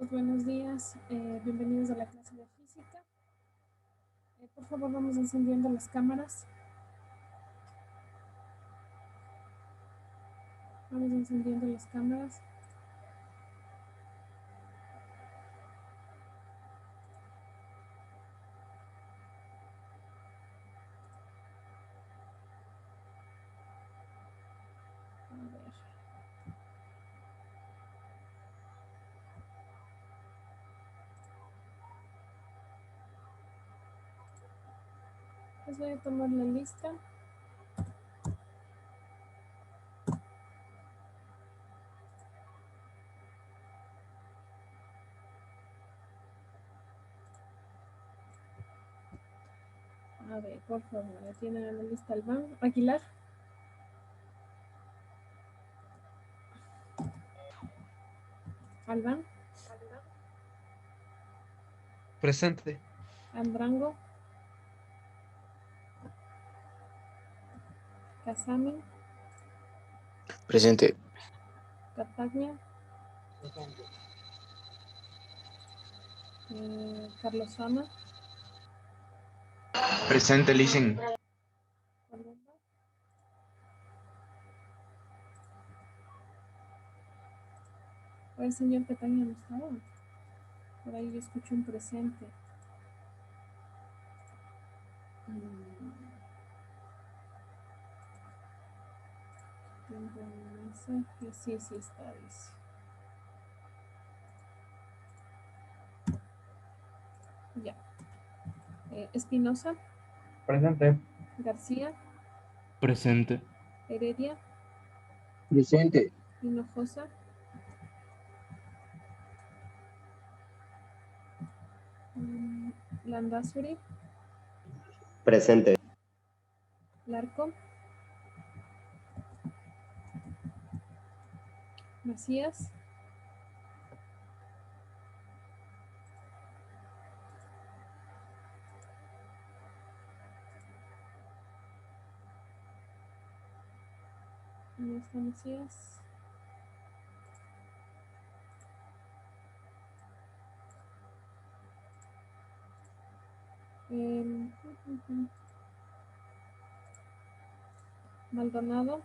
Pues buenos días, bienvenidos a la clase de física. Por favor, vamos encendiendo las cámaras. Vamos encendiendo las cámaras. A ver. Les voy a tomar la lista. A ver, por favor, ya tienen en la lista Albán. Aguilar. Albán. Presente. Andrango. Casami. Presente. Catagna. Carlos Sama. Presente, listen. El señor Catagna no estaba. Por ahí yo escucho un presente. Tengo un mensaje. Sí, sí está, dice. Ya. Espinosa. Presente. García. Presente. Heredia. Presente. Hinojosa. Landazuri. Presente. Larco. Macías. ¿Dónde está Macías? Maldonado.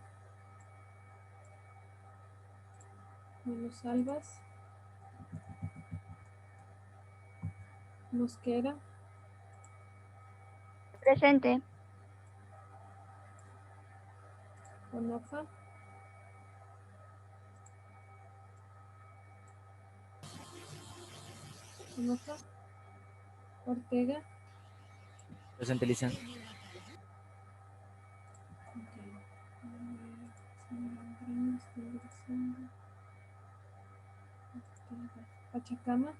Manos Albas. Mosquera. Presente. Onofa. Onofa. Ortega. Presente, Lisa. Pachacama.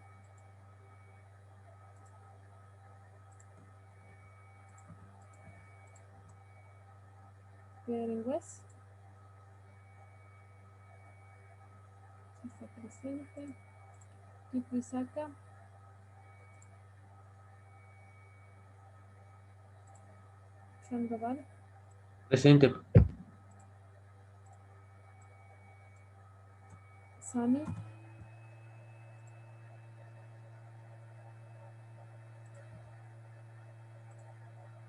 Berengüez. Está presente. Tipisaca. Sandoval. Presente. Sani.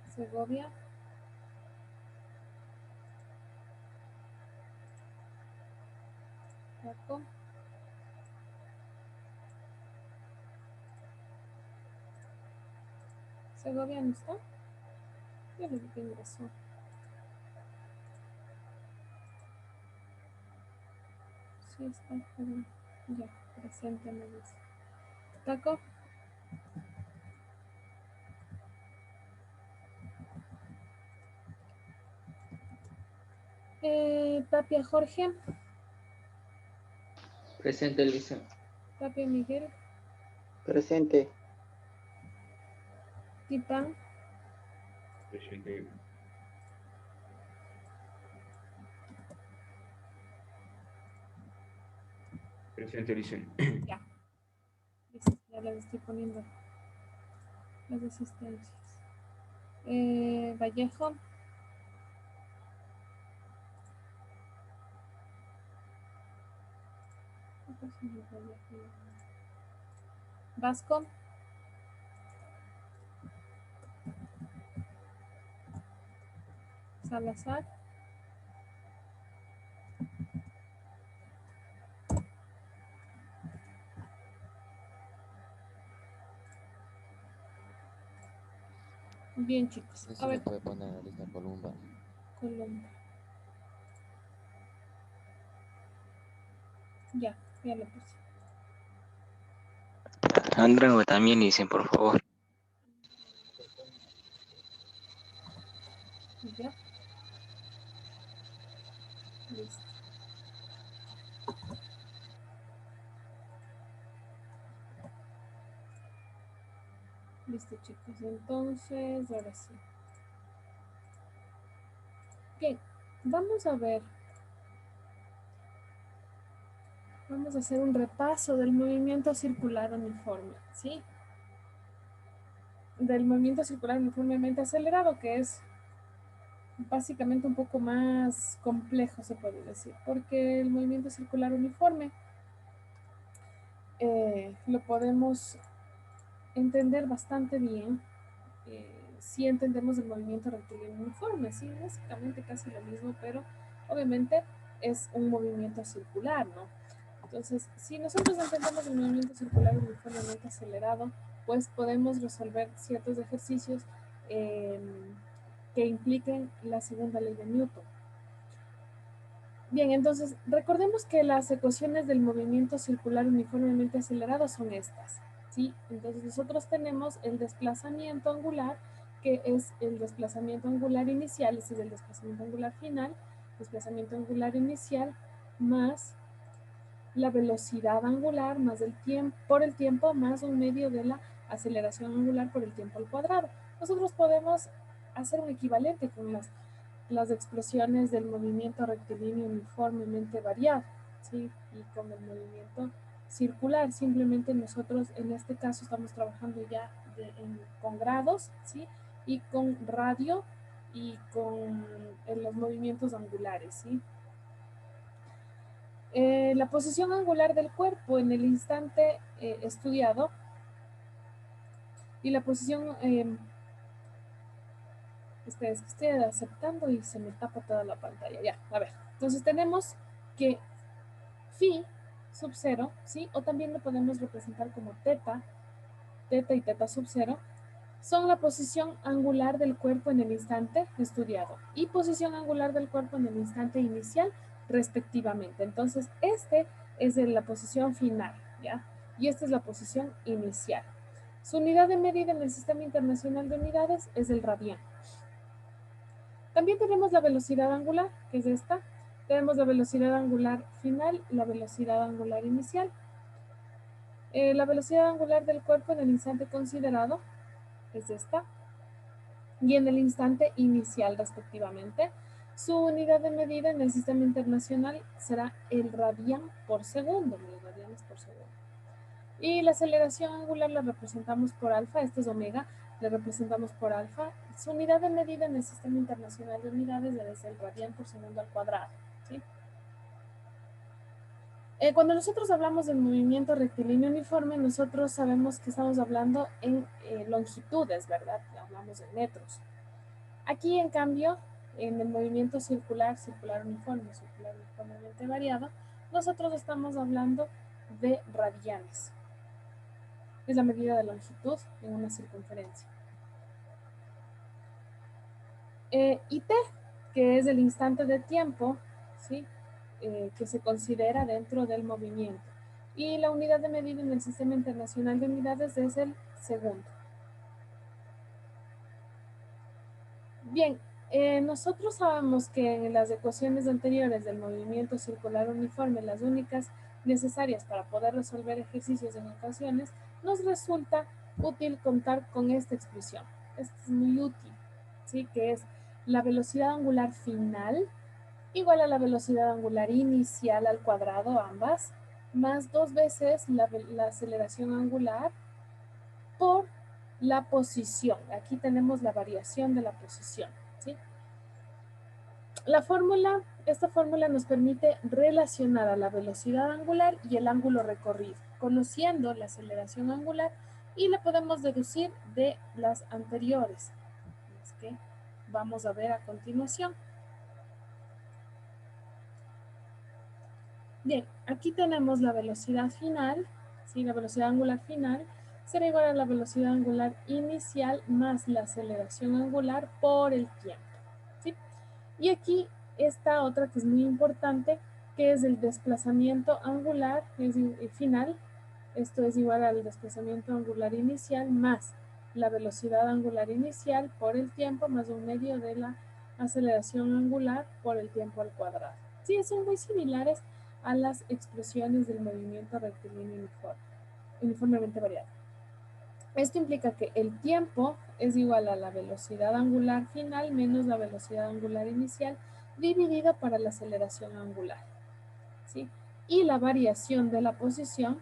Segovia. Paco. Segovia no está. Yo le dije que ingresó. Sí está, pero ya, presente me dice. Taco. Tapia Jorge. Presente, Lisa. Tapia Miguel. Presente. Titán. Presente. Presente, listen. Ya. Listo, ya les estoy poniendo las asistencias. Vallejo. Vasco. Salazar. Bien, chicos. Sí, A se le ver, puede poner a lista Columba. Columba. Ya lo puse. Andrango también dicen, por favor. Ya. Listo. Listo, chicos. Entonces, ahora sí. Ok, vamos a ver. Vamos a hacer un repaso del movimiento circular uniforme, ¿sí? Del movimiento circular uniformemente acelerado, que es básicamente un poco más complejo, se puede decir, porque el movimiento circular uniforme lo podemos entender bastante bien si entendemos el movimiento rectilíneo uniforme, sí, básicamente casi lo mismo, pero obviamente es un movimiento circular, ¿no? Entonces, si nosotros entendemos el movimiento circular uniformemente acelerado, pues podemos resolver ciertos ejercicios eh, que impliquen la segunda ley de Newton. Bien, entonces, recordemos que las ecuaciones del movimiento circular uniformemente acelerado son estas, ¿sí? Entonces, nosotros tenemos el desplazamiento angular, que es el desplazamiento angular inicial, este es el desplazamiento angular final, desplazamiento angular inicial más la velocidad angular más el tiempo, por el tiempo más un medio de la aceleración angular por el tiempo al cuadrado. Nosotros podemos hacer un equivalente con las expresiones del movimiento rectilíneo uniformemente variado, ¿sí? Y con el movimiento circular. Simplemente nosotros en este caso estamos trabajando ya con grados, ¿sí? Y con radio y con los movimientos angulares, ¿sí? La posición angular del cuerpo en el instante estudiado y la posición, es que estoy aceptando y se me tapa toda la pantalla, ya, a ver, entonces tenemos que phi sub 0, ¿sí? O también lo podemos representar como teta y teta sub 0, son la posición angular del cuerpo en el instante estudiado y posición angular del cuerpo en el instante inicial, respectivamente. Entonces, este es la posición final, ¿ya? Y esta es la posición inicial. Su unidad de medida en el Sistema Internacional de Unidades es el radián. También tenemos la velocidad angular, que es esta. Tenemos la velocidad angular final, la velocidad angular inicial. La velocidad angular del cuerpo en el instante considerado es esta. Y en el instante inicial, respectivamente. Su unidad de medida en el Sistema Internacional será el radián por segundo, los radianes por segundo. Y la aceleración angular la representamos por alfa, esto es omega, la representamos por alfa. Su unidad de medida en el Sistema Internacional de Unidades es el radián por segundo al cuadrado, ¿sí? Cuando nosotros hablamos del movimiento rectilíneo uniforme, nosotros sabemos que estamos hablando en longitudes, ¿verdad? Hablamos en metros. Aquí, en cambio, en el movimiento circular uniformemente variado, nosotros estamos hablando de radianes. Es la medida de longitud en una circunferencia. Y t, que es el instante de tiempo, ¿sí? Que se considera dentro del movimiento. Y la unidad de medida en el Sistema Internacional de Unidades es el segundo. Bien, nosotros sabemos que en las ecuaciones anteriores del movimiento circular uniforme, las únicas necesarias para poder resolver ejercicios en ecuaciones, nos resulta útil contar con esta expresión. Esto es muy útil, ¿sí? Que es la velocidad angular final igual a la velocidad angular inicial al cuadrado, ambas, más 2 veces la aceleración angular por la posición. Aquí tenemos la variación de la posición, ¿sí? Esta fórmula nos permite relacionar a la velocidad angular y el ángulo recorrido, conociendo la aceleración angular, y la podemos deducir de las anteriores, las que vamos a ver a continuación. Bien, aquí tenemos la velocidad final, ¿sí? La velocidad angular final será igual a la velocidad angular inicial más la aceleración angular por el tiempo, ¿sí? Y aquí está otra que es muy importante, que es el desplazamiento angular final. Esto es igual al desplazamiento angular inicial más la velocidad angular inicial por el tiempo más un medio de la aceleración angular por el tiempo al cuadrado. Sí, son muy similares a las expresiones del movimiento rectilíneo uniformemente variado. Esto implica que el tiempo es igual a la velocidad angular final menos la velocidad angular inicial dividido para la aceleración angular, ¿sí? Y la variación de la posición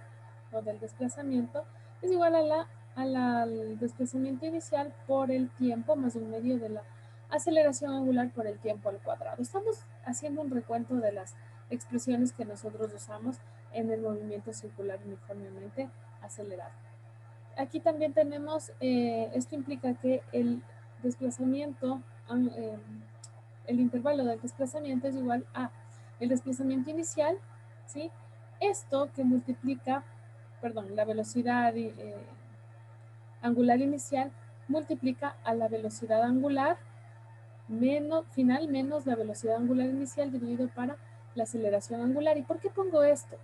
o del desplazamiento es igual al desplazamiento inicial por el tiempo más un medio de la aceleración angular por el tiempo al cuadrado. Estamos haciendo un recuento de las expresiones que nosotros usamos en el movimiento circular uniformemente acelerado. Aquí también tenemos, esto implica que el desplazamiento, el intervalo del desplazamiento es igual a el desplazamiento inicial, ¿sí? Esto que multiplica, perdón, la velocidad angular inicial multiplica a la velocidad angular final menos la velocidad angular inicial dividido para la aceleración angular. ¿Y por qué pongo esto?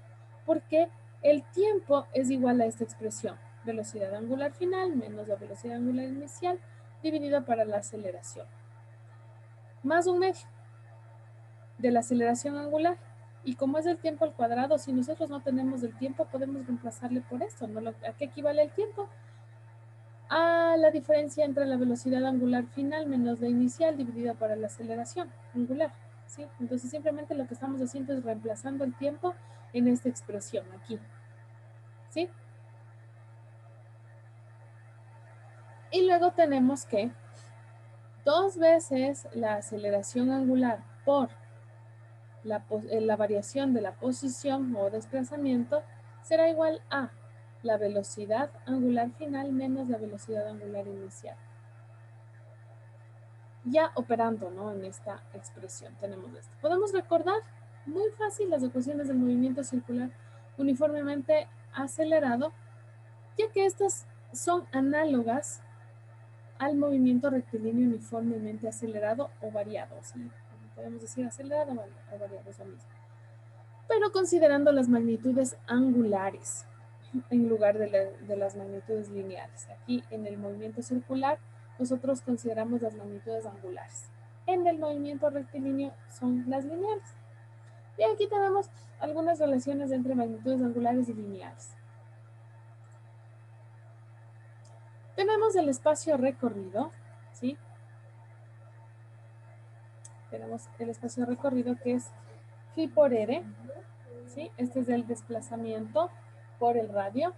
Porque el tiempo es igual a esta expresión, velocidad angular final menos la velocidad angular inicial dividido para la aceleración, más un medio de la aceleración angular. Y como es el tiempo al cuadrado, si nosotros no tenemos el tiempo, podemos reemplazarle por esto, ¿no? ¿A qué equivale el tiempo? A la diferencia entre la velocidad angular final menos la inicial dividida para la aceleración angular, ¿sí? Entonces simplemente lo que estamos haciendo es reemplazando el tiempo en esta expresión aquí, ¿sí? Y luego tenemos que 2 veces la aceleración angular por la variación de la posición o desplazamiento será igual a la velocidad angular final menos la velocidad angular inicial. Ya operando, ¿no? En esta expresión tenemos esto. Podemos recordar muy fácil las ecuaciones del movimiento circular uniformemente acelerado, ya que estas son análogas al movimiento rectilíneo uniformemente acelerado o variado, ¿sí? Podemos decir acelerado o variado, es lo mismo. Pero considerando las magnitudes angulares en lugar de las magnitudes lineales. Aquí en el movimiento circular nosotros consideramos las magnitudes angulares. En el movimiento rectilíneo son las lineales. Y aquí tenemos algunas relaciones entre magnitudes angulares y lineales. Tenemos el espacio recorrido, ¿sí? Tenemos el espacio recorrido que es phi por r, ¿sí? Este es el desplazamiento por el radio.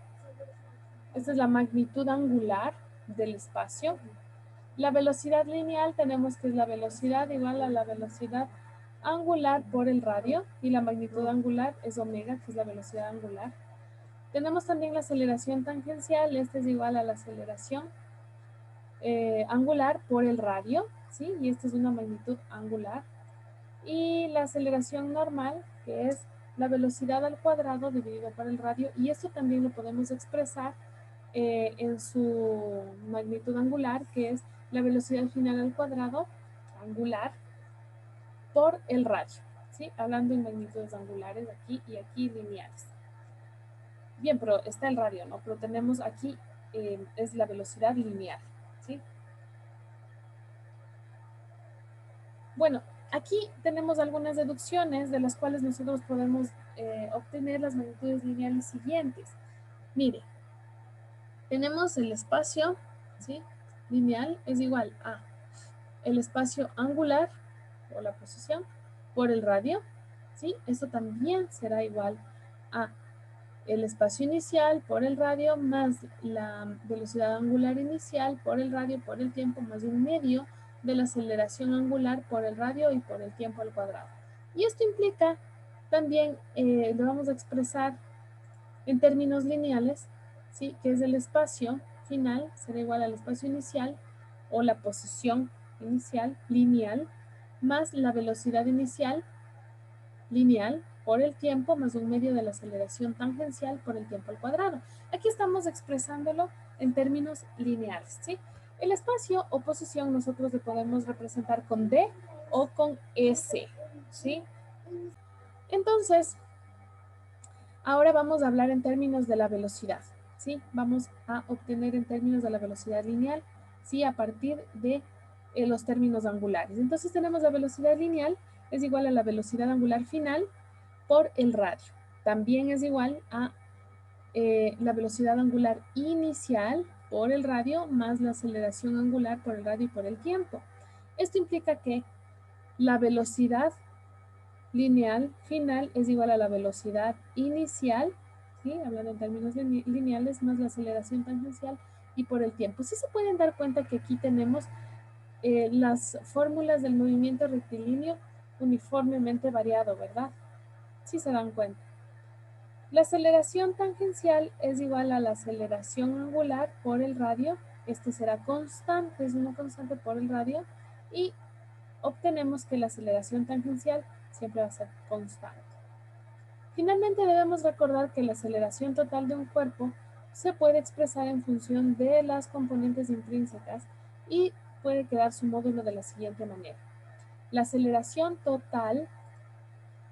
Esta es la magnitud angular del espacio. La velocidad lineal tenemos que es la velocidad igual a la velocidad angular por el radio, y la magnitud angular es omega, que es la velocidad angular. Tenemos también la aceleración tangencial, esta es igual a la aceleración angular por el radio, ¿sí? Y esta es una magnitud angular. Y la aceleración normal, que es la velocidad al cuadrado dividido por el radio, y esto también lo podemos expresar en su magnitud angular, que es la velocidad final al cuadrado angular por el radio, ¿sí? Hablando en magnitudes angulares aquí y aquí lineales. Bien, pero está el radio, ¿no? Pero tenemos aquí, es la velocidad lineal, ¿sí? Bueno, aquí tenemos algunas deducciones de las cuales nosotros podemos obtener las magnitudes lineales siguientes. Mire, tenemos el espacio, ¿sí? Lineal es igual a el espacio angular o la posición por el radio, ¿sí? Esto también será igual a el espacio inicial por el radio más la velocidad angular inicial por el radio por el tiempo más un medio de la aceleración angular por el radio y por el tiempo al cuadrado. Y esto implica también, lo vamos a expresar en términos lineales, ¿sí? Que es el espacio final será igual al espacio inicial o la posición inicial lineal más la velocidad inicial lineal por el tiempo más un medio de la aceleración tangencial por el tiempo al cuadrado. Aquí estamos expresándolo en términos lineales, ¿sí? El espacio o posición nosotros lo podemos representar con D o con S, ¿sí? Entonces, ahora vamos a hablar en términos de la velocidad, ¿sí? Vamos a obtener en términos de la velocidad lineal, ¿sí? A partir de los términos angulares. Entonces tenemos la velocidad lineal es igual a la velocidad angular final por el radio. También es igual a la velocidad angular inicial por el radio más la aceleración angular por el radio y por el tiempo. Esto implica que la velocidad lineal final es igual a la velocidad inicial, ¿sí? Hablando en términos lineales, más la aceleración tangencial y por el tiempo. Sí se pueden dar cuenta que aquí tenemos las fórmulas del movimiento rectilíneo uniformemente variado, ¿verdad? Sí se dan cuenta. La aceleración tangencial es igual a la aceleración angular por el radio. Este será constante, es una constante por el radio. Y obtenemos que la aceleración tangencial siempre va a ser constante. Finalmente debemos recordar que la aceleración total de un cuerpo se puede expresar en función de las componentes intrínsecas y puede quedar su módulo de la siguiente manera. La aceleración total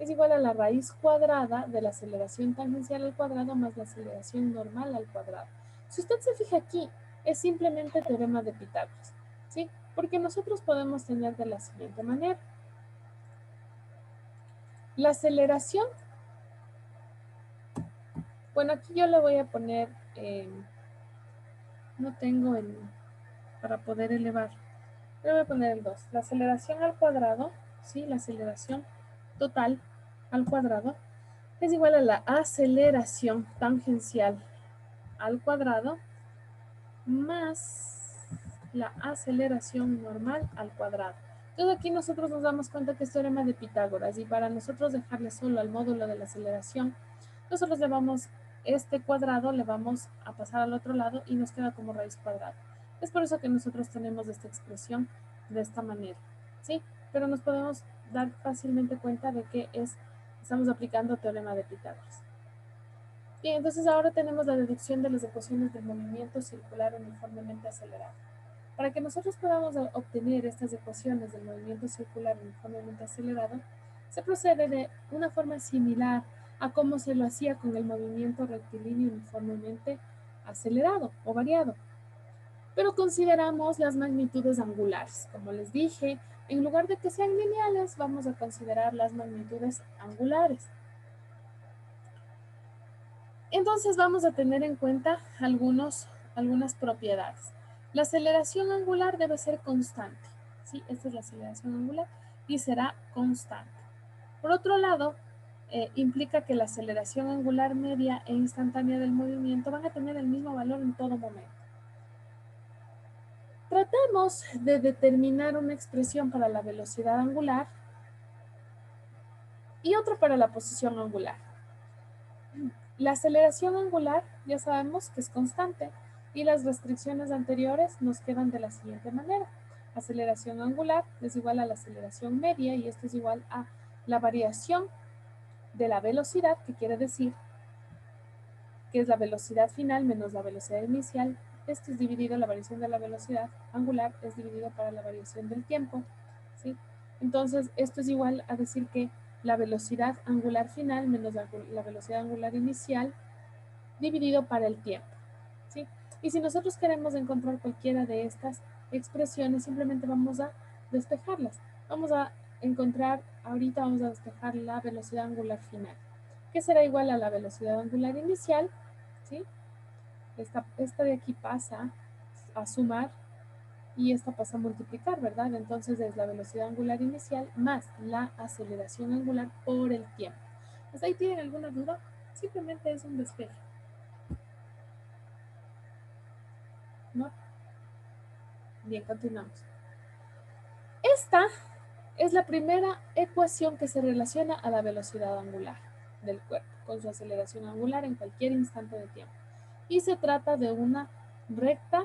es igual a la raíz cuadrada de la aceleración tangencial al cuadrado más la aceleración normal al cuadrado. Si usted se fija aquí, es simplemente el teorema de Pitágoras, ¿sí? Porque nosotros podemos tener de la siguiente manera. La aceleración, bueno, aquí yo le voy a poner, no tengo para poder elevar, le voy a poner el 2. La aceleración al cuadrado, ¿sí? La aceleración total al cuadrado es igual a la aceleración tangencial al cuadrado más la aceleración normal al cuadrado. Entonces aquí nosotros nos damos cuenta que es teorema de Pitágoras y para nosotros dejarle solo al módulo de la aceleración, nosotros le vamos este cuadrado, le vamos a pasar al otro lado y nos queda como raíz cuadrada. Es por eso que nosotros tenemos esta expresión de esta manera, ¿sí? Pero nos podemos dar fácilmente cuenta de que estamos aplicando teorema de Pitágoras. Bien, entonces ahora tenemos la deducción de las ecuaciones del movimiento circular uniformemente acelerado. Para que nosotros podamos obtener estas ecuaciones del movimiento circular uniformemente acelerado, se procede de una forma similar a cómo se lo hacía con el movimiento rectilíneo uniformemente acelerado o variado. Pero consideramos las magnitudes angulares. Como les dije, en lugar de que sean lineales, vamos a considerar las magnitudes angulares. Entonces vamos a tener en cuenta algunas propiedades. La aceleración angular debe ser constante, ¿sí? Esta es la aceleración angular y será constante. Por otro lado, implica que la aceleración angular media e instantánea del movimiento van a tener el mismo valor en todo momento. Tratamos de determinar una expresión para la velocidad angular y otra para la posición angular. La aceleración angular ya sabemos que es constante y las restricciones anteriores nos quedan de la siguiente manera. Aceleración angular es igual a la aceleración media y esto es igual a la variación de la velocidad, que quiere decir que es la velocidad final menos la velocidad inicial. Esto es dividido, la variación de la velocidad angular es dividido para la variación del tiempo, ¿sí? Entonces, esto es igual a decir que la velocidad angular final menos la velocidad angular inicial dividido para el tiempo, ¿sí? Y si nosotros queremos encontrar cualquiera de estas expresiones, simplemente vamos a despejarlas. Vamos a encontrar, ahorita vamos a despejar la velocidad angular final, que será igual a la velocidad angular inicial, ¿sí? Esta de aquí pasa a sumar y esta pasa a multiplicar, ¿verdad? Entonces es la velocidad angular inicial más la aceleración angular por el tiempo. ¿Hasta ahí tienen alguna duda? Simplemente es un despeje. ¿No? Bien, continuamos. Esta es la primera ecuación que se relaciona a la velocidad angular del cuerpo, con su aceleración angular en cualquier instante de tiempo. Y se trata de una recta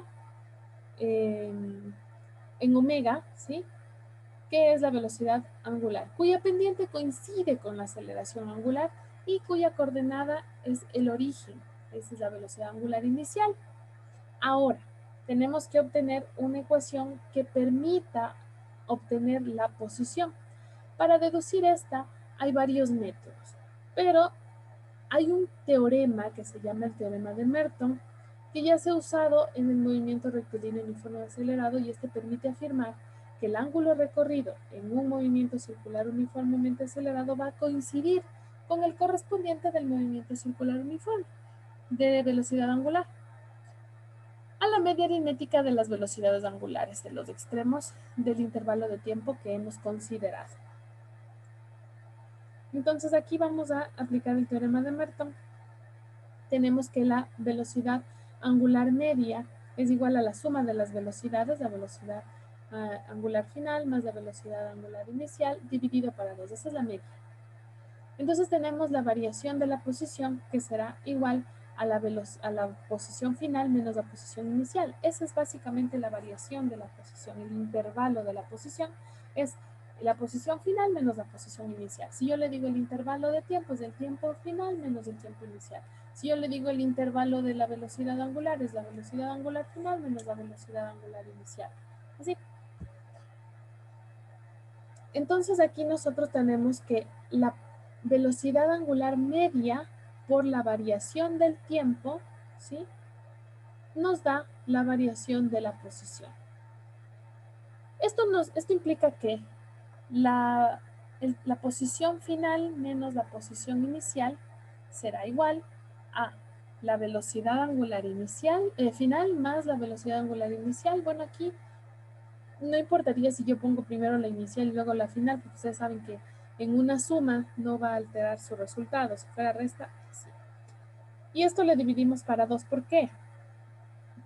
en omega, ¿sí? Que es la velocidad angular, cuya pendiente coincide con la aceleración angular y cuya coordenada es el origen. Esa es la velocidad angular inicial. Ahora, tenemos que obtener una ecuación que permita obtener la posición. Para deducir esta hay varios métodos, pero hay un teorema que se llama el teorema de Merton, que ya se ha usado en el movimiento rectilíneo uniforme acelerado y este permite afirmar que el ángulo recorrido en un movimiento circular uniformemente acelerado va a coincidir con el correspondiente del movimiento circular uniforme de velocidad angular a la media aritmética de las velocidades angulares de los extremos del intervalo de tiempo que hemos considerado. Entonces aquí vamos a aplicar el teorema de Merton. Tenemos que la velocidad angular media es igual a la suma de las velocidades, la velocidad angular final más la velocidad angular inicial dividido para 2. Esa es la media. Entonces tenemos la variación de la posición que será igual a la posición final menos la posición inicial. Esa es básicamente la variación de la posición. El intervalo de la posición es la posición final menos la posición inicial. Si yo le digo el intervalo de tiempo es el tiempo final menos el tiempo inicial. Si yo le digo el intervalo de la velocidad angular es la velocidad angular final menos la velocidad angular inicial. Así. Entonces aquí nosotros tenemos que la velocidad angular media por la variación del tiempo, ¿sí? Nos da la variación de la posición. Esto implica que la posición final menos la posición inicial será igual a la velocidad angular inicial, final más la velocidad angular inicial. Bueno, aquí no importaría si yo pongo primero la inicial y luego la final, porque ustedes saben que en una suma no va a alterar su resultado. Si fuera resta, sí. Y esto le dividimos para 2. ¿Por qué?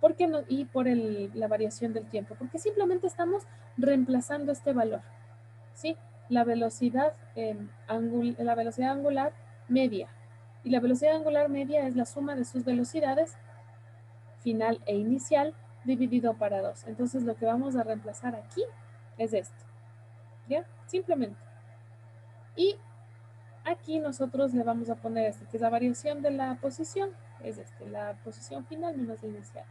¿Por qué no? Y por la variación del tiempo. Porque simplemente estamos reemplazando este valor. ¿Sí? La velocidad angular media. Y la velocidad angular media es la suma de sus velocidades final e inicial dividido para 2. Entonces lo que vamos a reemplazar aquí es esto. ¿Ya? Simplemente. Y aquí nosotros le vamos a poner este, que es la variación de la posición. Es este, la posición final menos la inicial.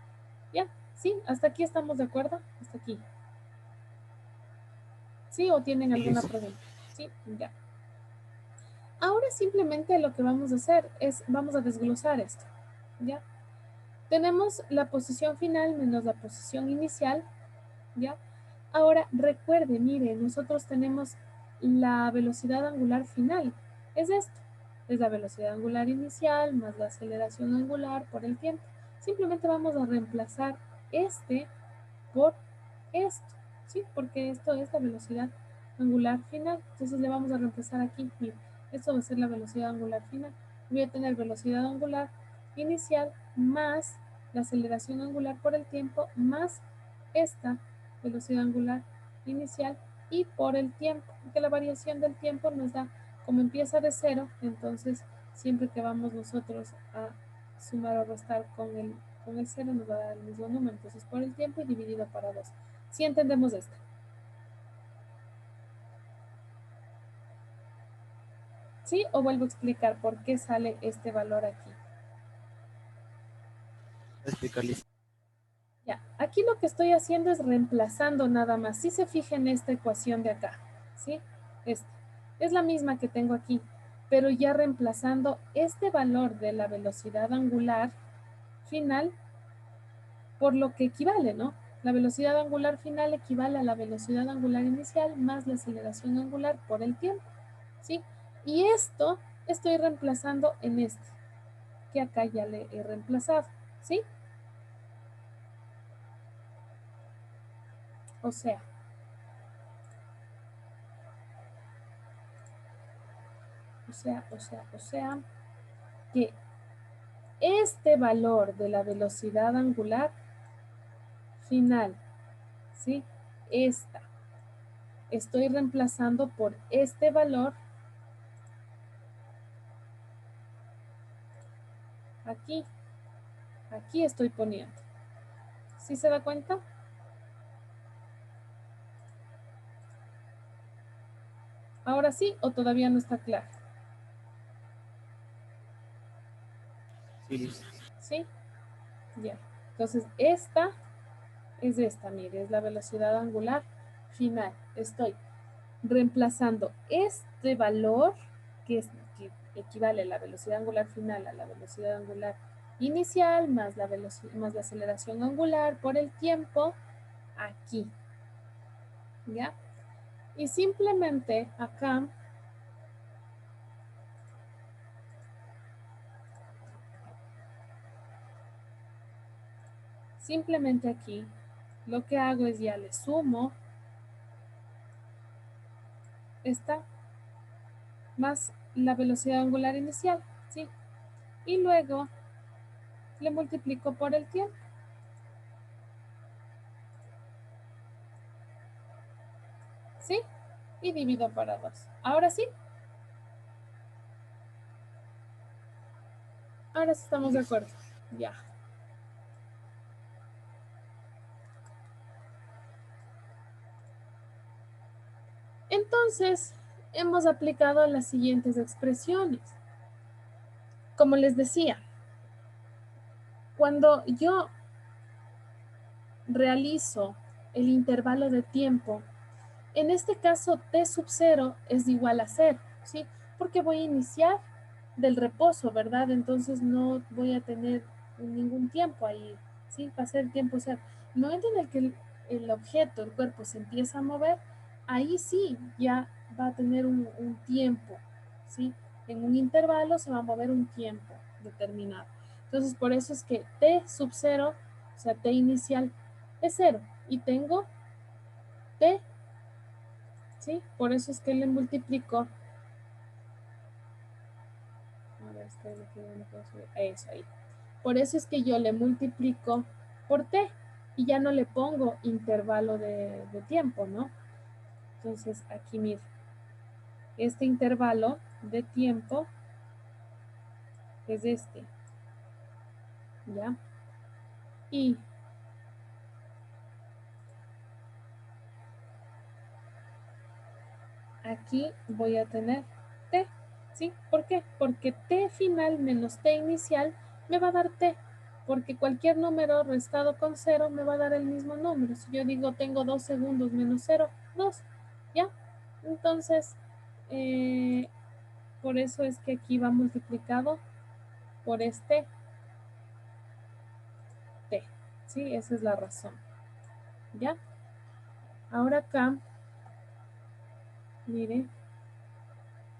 ¿Ya? ¿Sí? ¿Hasta aquí estamos de acuerdo? Hasta aquí. ¿Sí? ¿O tienen alguna pregunta? Sí, ya. Ahora simplemente lo que vamos a hacer es, vamos a desglosar esto. ¿Ya? Tenemos la posición final menos la posición inicial. ¿Ya? Ahora recuerde, mire, nosotros tenemos la velocidad angular final. Es esto. Es la velocidad angular inicial más la aceleración angular por el tiempo. Simplemente vamos a reemplazar este por esto, ¿sí? Porque esto es la velocidad angular final. Entonces le vamos a reemplazar aquí. Mire, esto va a ser la velocidad angular final. Voy a tener velocidad angular inicial más la aceleración angular por el tiempo más esta velocidad angular inicial y por el tiempo, porque la variación del tiempo nos da, como empieza de 0, entonces siempre que vamos nosotros a sumar o restar con el 0 nos va a dar el mismo número, entonces por el tiempo y dividido para 2. ¿Sí entendemos esto? ¿Sí? ¿O vuelvo a explicar por qué sale este valor aquí? Explicarles. Ya, aquí lo que estoy haciendo es reemplazando nada más. Si se fijan en esta ecuación de acá, ¿sí? Esta. Es la misma que tengo aquí, pero ya reemplazando este valor de la velocidad angular final por lo que equivale, ¿no? La velocidad angular final equivale a la velocidad angular inicial más la aceleración angular por el tiempo, ¿sí? Y esto estoy reemplazando en este, que acá ya le he reemplazado, ¿sí? O sea, que este valor de la velocidad angular final, ¿sí? Esta estoy reemplazando por este valor aquí. Aquí estoy poniendo. ¿Sí se da cuenta? ¿Ahora sí o todavía no está claro? Sí. ¿Sí? Ya. Entonces, esta es esta, mire, es la velocidad angular final. Estoy reemplazando este valor, que equivale a la velocidad angular final a la velocidad angular inicial, más la aceleración angular por el tiempo, aquí. ¿Ya? Y simplemente acá aquí lo que hago es ya le sumo esta más la velocidad angular inicial, ¿sí? Y luego le multiplico por el tiempo. ¿Sí? Y divido para 2. Ahora sí. Ahora sí estamos de acuerdo. Ya. Entonces, hemos aplicado las siguientes expresiones. Como les decía, cuando yo realizo el intervalo de tiempo, en este caso t sub 0 es igual a 0, ¿sí? Porque voy a iniciar del reposo, ¿verdad? Entonces no voy a tener ningún tiempo ahí, ¿sí? Va a ser tiempo 0. El momento en el que el objeto, el cuerpo se empieza a mover, ahí sí ya va a tener un tiempo, ¿sí? En un intervalo se va a mover un tiempo determinado. Entonces, por eso es que t sub 0, o sea, t inicial es 0. Y tengo t, ¿sí? Por eso es que le multiplico. A ver, eso ahí. Por eso es que yo le multiplico por t y ya no le pongo intervalo de tiempo, ¿no? Entonces, aquí mira, este intervalo de tiempo es este, ¿ya? Y aquí voy a tener t, ¿sí? ¿Por qué? Porque t final menos t inicial me va a dar t, porque cualquier número restado con 0 me va a dar el mismo número. Si yo digo tengo 2 segundos menos 0, 2, ¿ya? Entonces, por eso es que aquí va multiplicado por este t, ¿sí? Esa es la razón, ¿ya? Ahora acá, mire,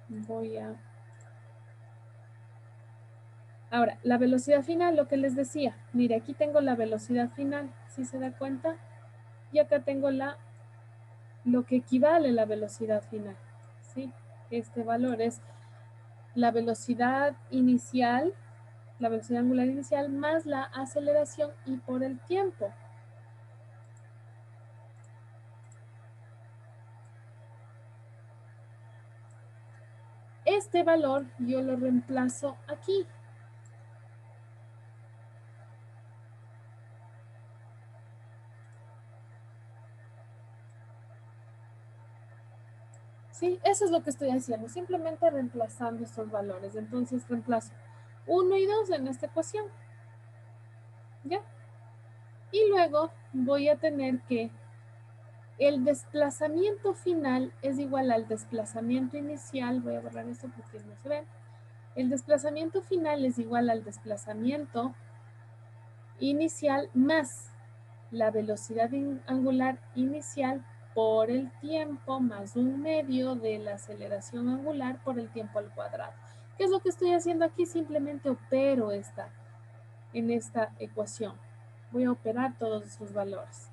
voy a... Ahora, la velocidad final, lo que les decía, mire, aquí tengo la velocidad final, ¿sí se da cuenta? Y acá tengo lo que equivale a la velocidad final, ¿sí? Este valor es la velocidad inicial, la velocidad angular inicial, más la aceleración y por el tiempo. Este valor yo lo reemplazo aquí. ¿Sí? Eso es lo que estoy haciendo, simplemente reemplazando estos valores. Entonces reemplazo 1 y 2 en esta ecuación. ¿Ya? Y luego voy a tener que el desplazamiento final es igual al desplazamiento inicial. Voy a borrar esto porque no se ve. El desplazamiento final es igual al desplazamiento inicial más la velocidad angular inicial por el tiempo más 1/2 de la aceleración angular por el tiempo al cuadrado. ¿Qué es lo que estoy haciendo aquí? Simplemente opero en esta ecuación. Voy a operar todos esos valores.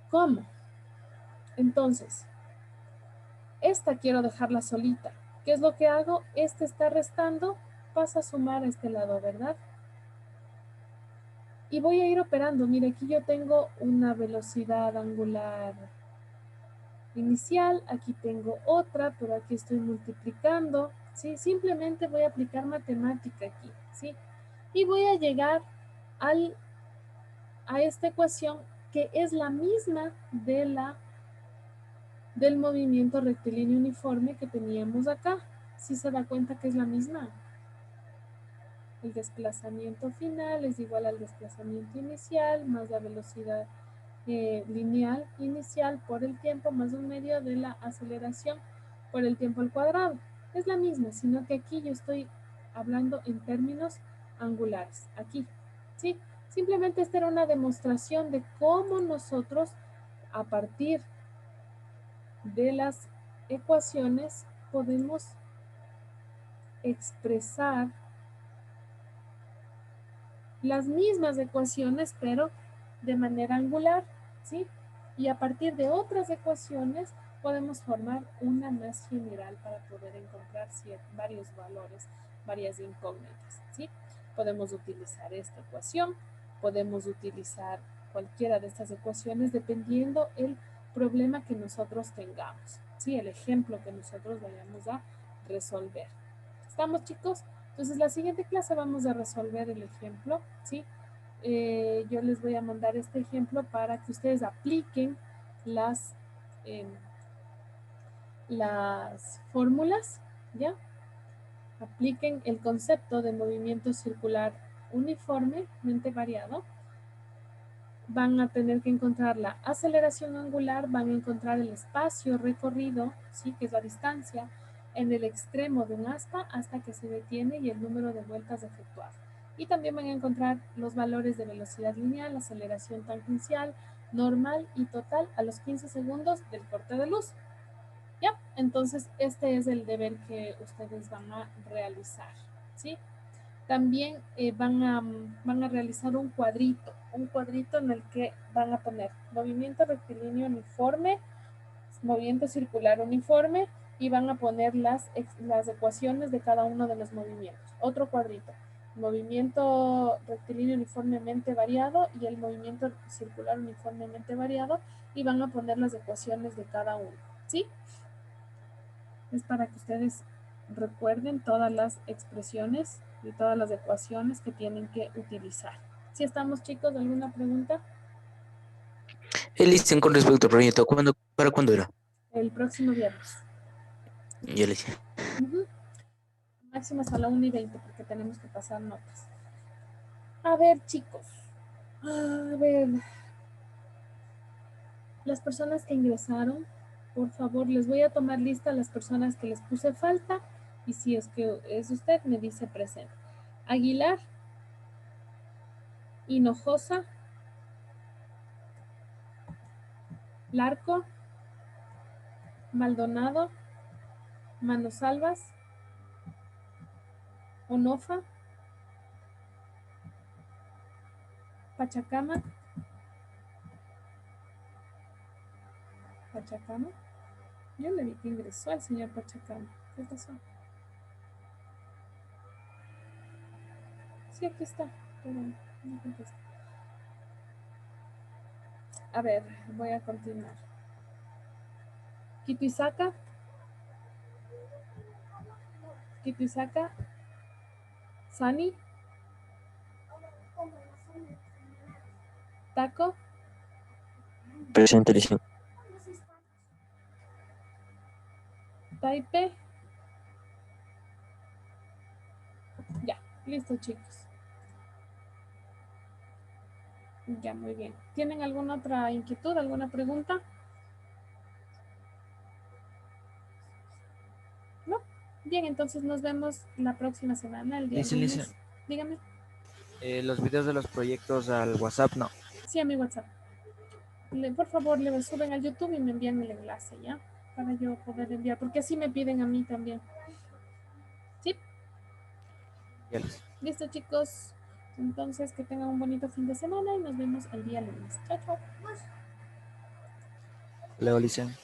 ¿Cómo? Entonces, esta quiero dejarla solita. ¿Qué es lo que hago? Este está restando, pasa a sumar a este lado, ¿verdad? Y voy a ir operando. Mire, aquí yo tengo una velocidad angular inicial, aquí tengo otra, pero aquí estoy multiplicando, ¿sí? Simplemente voy a aplicar matemática aquí, ¿sí? Y voy a llegar a esta ecuación que es la misma del movimiento rectilíneo uniforme que teníamos acá. ¿Sí se da cuenta que es la misma? El desplazamiento final es igual al desplazamiento inicial más la velocidad lineal inicial por el tiempo más un medio de la aceleración por el tiempo al cuadrado. Es la misma, sino que aquí yo estoy hablando en términos angulares. Aquí, ¿sí? Simplemente esta era una demostración de cómo nosotros, a partir de las ecuaciones, podemos expresar las mismas ecuaciones, pero de manera angular, ¿sí? Y a partir de otras ecuaciones podemos formar una más general para poder encontrar varios valores, varias incógnitas, ¿sí? Podemos utilizar esta ecuación, podemos utilizar cualquiera de estas ecuaciones dependiendo el problema que nosotros tengamos, ¿sí? El ejemplo que nosotros vayamos a resolver. ¿Estamos, chicos? Entonces, la siguiente clase vamos a resolver el ejemplo, ¿sí? Yo les voy a mandar este ejemplo para que ustedes apliquen las fórmulas, ¿ya? Apliquen el concepto de movimiento circular uniformemente variado. Van a tener que encontrar la aceleración angular, van a encontrar el espacio recorrido, ¿sí? Que es la distancia, en el extremo de un asta hasta que se detiene y el número de vueltas efectuadas. Y también van a encontrar los valores de velocidad lineal, aceleración tangencial, normal y total a los 15 segundos del corte de luz. ¿Ya? Entonces, este es el deber que ustedes van a realizar, ¿sí? También van a realizar un cuadrito en el que van a poner movimiento rectilíneo uniforme, movimiento circular uniforme y van a poner las ecuaciones de cada uno de los movimientos. Otro cuadrito, movimiento rectilíneo uniformemente variado y el movimiento circular uniformemente variado y van a poner las ecuaciones de cada uno, ¿sí? Es para que ustedes recuerden todas las expresiones y todas las ecuaciones que tienen que utilizar. ¿Sí estamos, chicos? ¿Alguna pregunta? Listen, con respecto al proyecto, ¿para cuándo era? El próximo viernes. Ya le hice. Máximo hasta la 1:20 porque tenemos que pasar notas. A ver, chicos. A ver. Las personas que ingresaron, por favor, les voy a tomar lista a las personas que les puse falta y si es que es usted, me dice presente. Aguilar, Hinojosa, Larco, Maldonado, Manosalvas, Onofa, Pachacama, yo le vi que ingresó al señor Pachacama. ¿Qué pasó? Sí, aquí está, pero no contesta. A ver, voy a continuar. Kituizaca, Sani, Taco, Presente, listen. Taipe. Ya, listo, chicos. Ya, muy bien. ¿Tienen alguna otra inquietud, alguna pregunta? ¿No? Bien, entonces nos vemos la próxima semana, el día lunes. Dígame. Los videos de los proyectos al WhatsApp, no. Sí, a mi WhatsApp. Por favor, le suben al YouTube y me envían el enlace, ¿ya? Para yo poder enviar, porque así me piden a mí también. ¿Sí? Ya les. Listo, chicos. Entonces, que tengan un bonito fin de semana y nos vemos el día lunes. Chao, chao. Leo, listen.